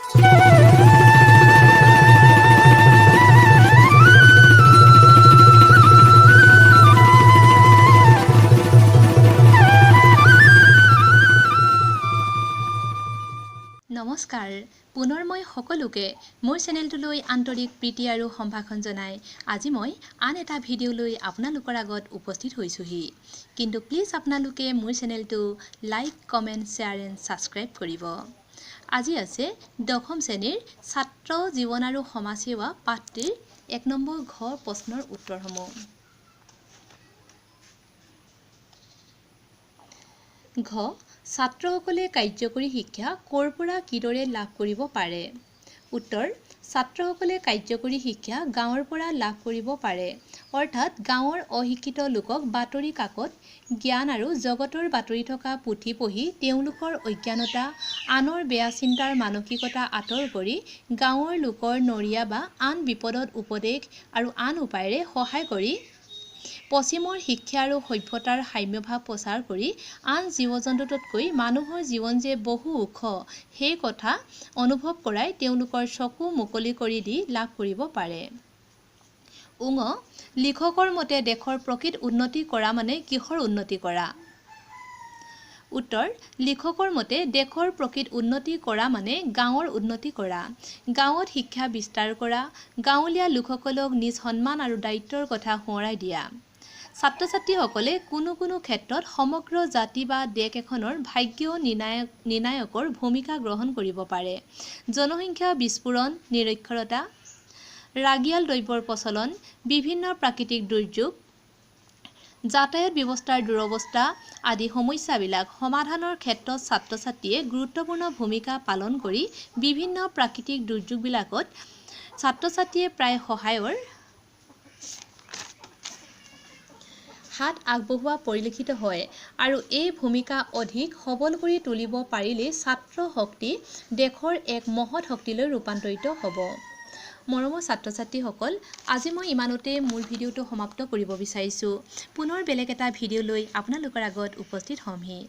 নমস্কাৰ পুনৰ মই সকলোকে মোৰ চেনেলটোলৈ আন্তৰিক প্ৰীতি আৰু সম্ভাষণ জনাই আজি মই আন এটা ভিডিঅ' লৈ আপোনালোকৰ আগত উপস্থিত হৈছোহি কিন্তু প্লিজ আপোনালোকে মোৰ চেনেলটো like comment share and subscribe কৰিব আজি আছে দশম শ্ৰেণীৰ ছাত্ৰ জীৱন আৰু সমাজ সেৱা পাঠটিৰ 1 নম্বৰ ঘ প্ৰশ্নৰ উত্তৰসমূহ ঘ ছাত্ৰসকলে কাৰ্যকৰী শিক্ষা ক'ৰ পৰা কিদৰে লাভ কৰিব পাৰে উত্তৰ ছাত্ৰসকলে কাৰ্যকৰী শিক্ষা গাঁৱৰ পৰা লাভ কৰিব পাৰে অৰ্থাৎ গাঁৱৰ অশিক্ষিত লোকক বাতৰি কাকত জ্ঞান আৰু জগতৰ বাতৰি থকা পুথি পঢ়ি তেওঁলোকৰ অজ্ঞানতা আনৰ বেয়া চিন্তাৰ মানসিকতা আঁতৰ কৰি গাঁৱৰ লোকৰ নৰিয়া বা আন বিপদত উপদেশ আৰু আন উপায়েৰে সহায় কৰি পশ্চিমৰ শিক্ষা আৰু সভ্যতাৰ সাম্যভাৱ প্ৰচাৰ কৰি আন জীৱ-জন্তুতকৈ মানুহৰ জীৱন যে বহু ওখ সেই কথা অনুভৱ কৰাই তেওঁলোকৰ চকু মুকলি কৰি দি লাভ কৰিব পাৰে। উঙ লিখকৰ মতে দেশৰ প্ৰকৃত উন্নতি কৰা মানে কিহৰ উন্নতি কৰা? উত্তৰ লিখকৰ মতে দেশৰ প্ৰকৃত উন্নতি কৰা মানে গাঁৱৰ উন্নতি কৰা গাঁৱত শিক্ষা বিস্তাৰ কৰা গাঁৱলীয়া লোকসকলক নিজ সন্মান আৰু দায়িত্বৰ কথা সোঁৱৰাই দিয়া ছাত্ৰ-ছাত্ৰীসকলে কোনো ক্ষেত্ৰত সমগ্ৰ জাতি বা দেশ এখনৰ ভাগ্য নিৰ্ণায়কৰ ভূমিকা গ্ৰহণ কৰিব পাৰে জনসংখ্যা বিস্ফোৰণ নিৰক্ষৰতা ৰাগিয়াল দ্ৰব্যৰ প্ৰচলন বিভিন্ন প্ৰাকৃতিক দুৰ্যোগ যাতায়াত ব্যৱস্থাৰ দুৰৱস্থা আদি সমস্যাবিলাক সমাধানৰ ক্ষেত্ৰত ছাত্ৰ-ছাত্ৰীয়ে গুৰুত্বপূৰ্ণ ভূমিকা পালন কৰি বিভিন্ন প্ৰাকৃতিক দুৰ্যোগবিলাকত ছাত্ৰ-ছাত্ৰীয়ে প্ৰায় সহায়ৰ হাত আগবঢ়োৱা পৰিলক্ষিত হয় আৰু এই ভূমিকা অধিক সবল কৰি তুলিব পাৰিলে ছাত্ৰ শক্তি দেশৰ এক মহৎ শক্তিলৈ ৰূপান্তৰিত হ'ব। মৰমৰ ছাত্ৰ-ছাত্ৰীসকল আজি মই ইমানতে মোৰ ভিডিঅ'টো সমাপ্ত কৰিব বিচাৰিছোঁ পুনৰ বেলেগ এটা ভিডিঅ' লৈ আপোনালোকৰ আগত উপস্থিত হ'মহি